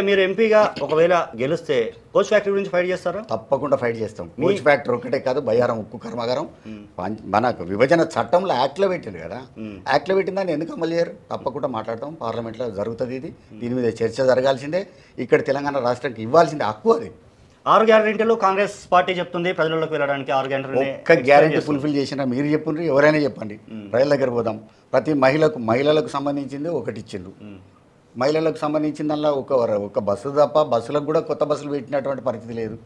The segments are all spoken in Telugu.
మీరు ఎంపీగా ఒకవేళ గెలిస్తే కోచ్ ఫ్యాక్టరీ గురించి ఫైట్ చేస్తారా? తప్పకుండా ఫైట్ చేస్తాం. కోచ్ ఫ్యాక్టరీ ఒకటే కాదు, బయ్యారం ఉక్కు కర్మాగారం మనకు విభజన చట్టంలో యాక్ట్లో పెట్టింది కదా, యాక్ట్లో పెట్టిన దాన్ని ఎందుకు అమలు చేయరు? తప్పకుండా మాట్లాడతాం. పార్లమెంట్లో జరుగుతుంది ఇది. దీని మీద చర్చ జరగాల్సిందే. ఇక్కడ తెలంగాణ రాష్ట్రానికి ఇవ్వాల్సిందే హక్కు అది. 6 గ్యారెంటీలు కాంగ్రెస్ పార్టీ చెప్తుంది ప్రజలకు వెళ్ళడానికి 6 గ్యారెంటీలు. ఒక్క గ్యారెంటీ ఫుల్ఫిల్ చేసినా మీరు చెప్పుండ్రు, ఎవరైనా చెప్పండి, ప్రజల దగ్గర పోదాం. ప్రతి మహిళలకు సంబంధించింది ఒకటి ఇచ్చిండ్రు. మహిళలకు సంబంధించిందల్లా ఒక బస్సు తప్ప బస్సులకు కూడా కొత్త బస్సులు పెట్టినటువంటి పరిస్థితి లేదు.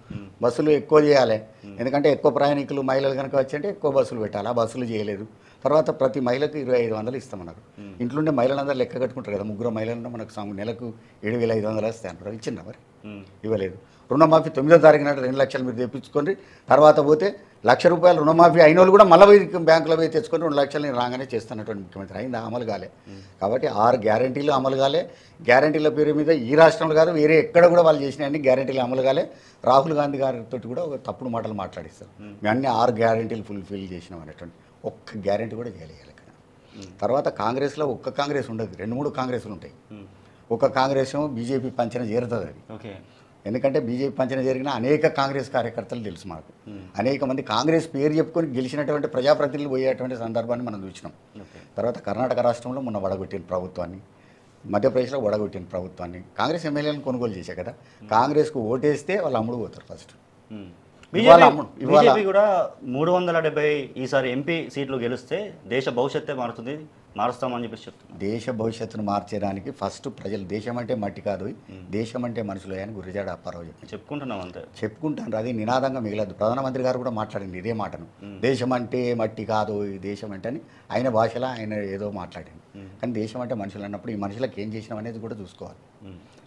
బస్సులు ఎక్కువ చేయాలి, ఎందుకంటే ఎక్కువ ప్రయాణికులు మహిళలు కనుక వచ్చంటే ఎక్కువ బస్సులు పెట్టాలి. ఆ బస్సులు చేయలేదు. తర్వాత ప్రతి మహిళకు 2500 ఇస్తామన్నారు. ఇంట్లోనే మహిళలందరూ లెక్క కట్టుకుంటారు కదా, 3 మహిళలను మనకు నెలకు 7500 వస్తాయి అంటారు. ఇచ్చిందా మరి? ఇవ్వలేదు. రుణమాఫీ 9వ తారీఖు నాడు 2 లక్షలు మీరు తెప్పించుకొని తర్వాత పోతే ₹1,00,000 రుణమాఫీ అయిన వాళ్ళు కూడా మళ్ళీ బ్యాంకులో పోయి తెచ్చుకొని 2 లక్షలు రాగానే చేస్తున్నటువంటి ముఖ్యమంత్రి అయిందా? అమలు కాలే. కాబట్టి 6 గ్యారెంటీలు అమలు కాలే. గ్యారెంటీల పేరు మీద ఈ రాష్ట్రంలో కాదు వేరే ఎక్కడ కూడా వాళ్ళు చేసినాయన్ని గ్యారెంటీలు అమలు కాలే. రాహుల్ గాంధీ గారితో కూడా ఒక తప్పుడు మాటలు మాట్లాడిస్తారు. మేము అన్ని 6 గ్యారెంటీలు ఫుల్ఫిల్ చేసినాం అనేటువంటి ఒక్క గ్యారెంటీ కూడా చేయలేదు ఇక్కడ. తర్వాత కాంగ్రెస్లో ఒక్క కాంగ్రెస్ ఉండదు, 2-3 కాంగ్రెస్లు ఉంటాయి. ఒక కాంగ్రెస్ బీజేపీ పంచన చేరుతుంది అది. ఎందుకంటే బీజేపీ పంచన జరిగిన అనేక కాంగ్రెస్ కార్యకర్తలు తెలుసు మాకు. అనేక మంది కాంగ్రెస్ పేరు చెప్పుకొని గెలిచినటువంటి ప్రజాప్రతినిధులు పోయేటువంటి సందర్భాన్ని మనం చూసినాం. తర్వాత కర్ణాటక రాష్ట్రంలో మొన్న వడగొట్టిన ప్రభుత్వాన్ని, మధ్యప్రదేశ్లో వడగొట్టిన ప్రభుత్వాన్ని కాంగ్రెస్ ఎమ్మెల్యేలను కొనుగోలు చేశాయి కదా. కాంగ్రెస్కు ఓటేస్తే వాళ్ళు అమ్ముడు పోతారు ఫస్ట్. బీజేపీ కూడా 370 ఈసారి ఎంపీ సీట్లు గెలిస్తే దేశ భవిష్యత్తే మారుస్తామని చెప్పేసి చెప్తున్నారు. దేశ భవిష్యత్తును మార్చేయడానికి ఫస్ట్ ప్రజలు, దేశం అంటే మట్టి కాదు, దేశం అంటే మనుషులు అని గురిజాడ అప్పారావు చెప్పుకుంటున్నాం అంతే, చెప్పుకుంటాను. అది నినాదంగా మిగలదు. ప్రధానమంత్రి గారు కూడా మాట్లాడింది ఇదే మాటను, దేశం అంటే మట్టి కాదు ఈ దేశం అంటే అని ఆయన భాషలో ఆయన ఏదో మాట్లాడింది. కానీ దేశం అంటే మనుషులు అన్నప్పుడు ఈ మనుషులకు ఏం చేసినాం అనేది కూడా చూసుకోవాలి.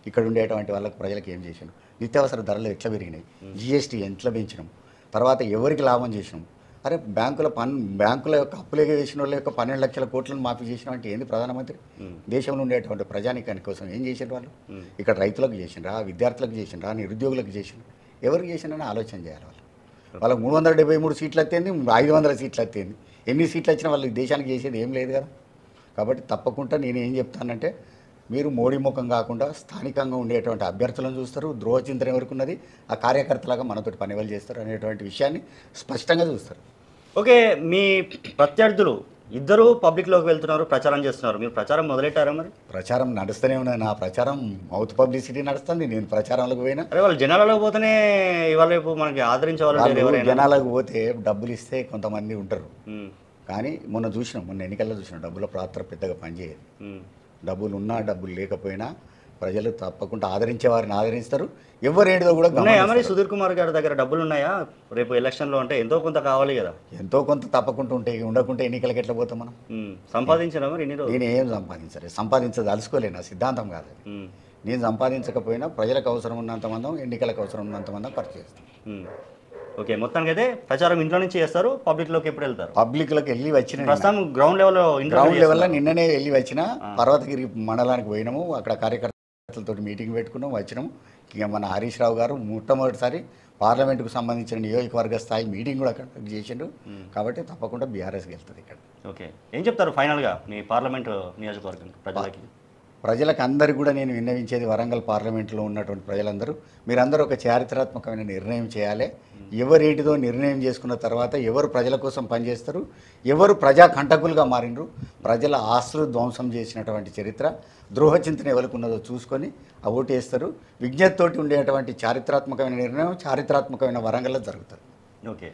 ఇక్కడ ఉండేటువంటి వాళ్ళకి ప్రజలకు ఏం చేసినాం, నిత్యావసర ధరలు ఎట్లా పెరిగినాయి, జిఎస్టీ ఎట్లా పెంచినాం, తర్వాత ఎవరికి లాభం చేసినాం. అరే బ్యాంకుల యొక్క అప్పులేగా చేసిన వాళ్ళ యొక్క 12 లక్షల కోట్లను మాఫీ చేసినాం అంటే ఏంది ప్రధానమంత్రి? దేశంలో ఉండేటువంటి ప్రజానికాని కోసం ఏం చేసిన వాళ్ళు? ఇక్కడ రైతులకు చేసినరా, విద్యార్థులకు చేసినరా, నిరుద్యోగులకు చేసినారు, ఎవరికి చేసినని ఆలోచన చేయాలి. వాళ్ళకి 373 సీట్లు వస్తేంది, 500 సీట్లు వస్తేంది, ఎన్ని సీట్లు వచ్చినా వాళ్ళు దేశానికి చేసేది ఏం లేదు కదా. కాబట్టి తప్పకుండా నేను ఏం చెప్తానంటే, మీరు మోడీ ముఖం కాకుండా స్థానికంగా ఉండేటువంటి అభ్యర్థులను చూస్తారు. ద్రోహచింతన ఎవరికి ఉన్నది, ఆ కార్యకర్తలాగా మనతోటి పనివేలు చేస్తారు అనేటువంటి విషయాన్ని స్పష్టంగా చూస్తారు. ఓకే, మీ ప్రత్యర్థులు ఇద్దరు పబ్లిక్లోకి వెళ్తున్నారు, ప్రచారం చేస్తున్నారు. మీరు ప్రచారం మొదలెట్టారా? మరి ప్రచారం నడుస్తూనే ఉన్నది. నా ప్రచారం మౌత్ పబ్లిసిటీ నడుస్తుంది. నేను ప్రచారంలోకి పోయినా అరే వాళ్ళు జనాలకు పోతేనే ఇవాళ రేపు మనకి ఆదరించే వాళ్ళు. జనాలకు పోతే డబ్బులు ఇస్తే కొంతమంది ఉంటారు. కానీ మొన్న ఎన్నికల్లో చూసినాం డబ్బుల పాత్ర పెద్దగా పనిచేయదు. డబ్బులు ఉన్నా డబ్బులు లేకపోయినా ప్రజలు తప్పకుండా ఆదరించే వారిని ఆదరిస్తారు. ఎవరేంటిదో కూడా మరి సుధీర్ కుమార్ గారి దగ్గర డబ్బులు ఉన్నాయా? రేపు ఎలక్షన్లో అంటే ఎంతో కొంత కావాలి కదా. ఎంతో కొంత తప్పకుండా ఉంటాయి. ఉండకుంటే ఎన్నికలకి ఎట్లా పోతాం మనం? సంపాదించరా మరి? నేను ఏం సంపాదించదలుచుకోలేను, నా సిద్ధాంతం కాదు. నేను సంపాదించకపోయినా ప్రజలకు అవసరం ఉన్నంత మందం, ఎన్నికలకు అవసరం ఉన్నంత మందం ఖర్చు చేస్తాను. ఓకే, మొత్తానికి అయితే ప్రచారం ఇంట్లో నుంచి చేస్తారు. పబ్లిక్లోకి ఎప్పుడు వెళ్తారు? పబ్లిక్లోకి వెళ్ళి వచ్చిన ప్రస్తుతం గ్రౌండ్ లెవెల్లో నిన్ననే వెళ్ళి వచ్చిన. పర్వతగిరి మండలానికి పోయినాము. అక్కడ కార్యకర్తలతో మీటింగ్ పెట్టుకున్నాము, వచ్చినాము. ఇక మన హరీష్ రావు గారు మొట్టమొదటిసారి పార్లమెంటుకు సంబంధించిన నియోజకవర్గ స్థాయి మీటింగ్ కూడా కండక్ట్ చేసిండు. కాబట్టి తప్పకుండా బీఆర్ఎస్కి వెళ్తుంది ఇక్కడ. ఓకే, ఏం చెప్తారు ఫైనల్గా మీ పార్లమెంటు నియోజకవర్గం ప్రజలకు అందరికీ కూడా నేను విన్నవించేది, వరంగల్ పార్లమెంట్లో ఉన్నటువంటి ప్రజలందరూ, మీరందరూ ఒక చారిత్రాత్మకమైన నిర్ణయం చేయాలి. ఎవరేంటిదో నిర్ణయం చేసుకున్న తర్వాత ఎవరు ప్రజల కోసం పనిచేస్తారు, ఎవరు ప్రజా కంటకులుగా మారినరు, ప్రజల ఆస్తులు ధ్వంసం చేసినటువంటి చరిత్ర, ద్రోహచింతన ఎవరికి ఉన్నదో చూసుకొని ఆ ఓటు వేస్తారు. విజ్ఞతతోటి ఉండేటువంటి చారిత్రాత్మకమైన నిర్ణయం చారిత్రాత్మకమైన వరంగల్లో జరుగుతుంది. ఓకే.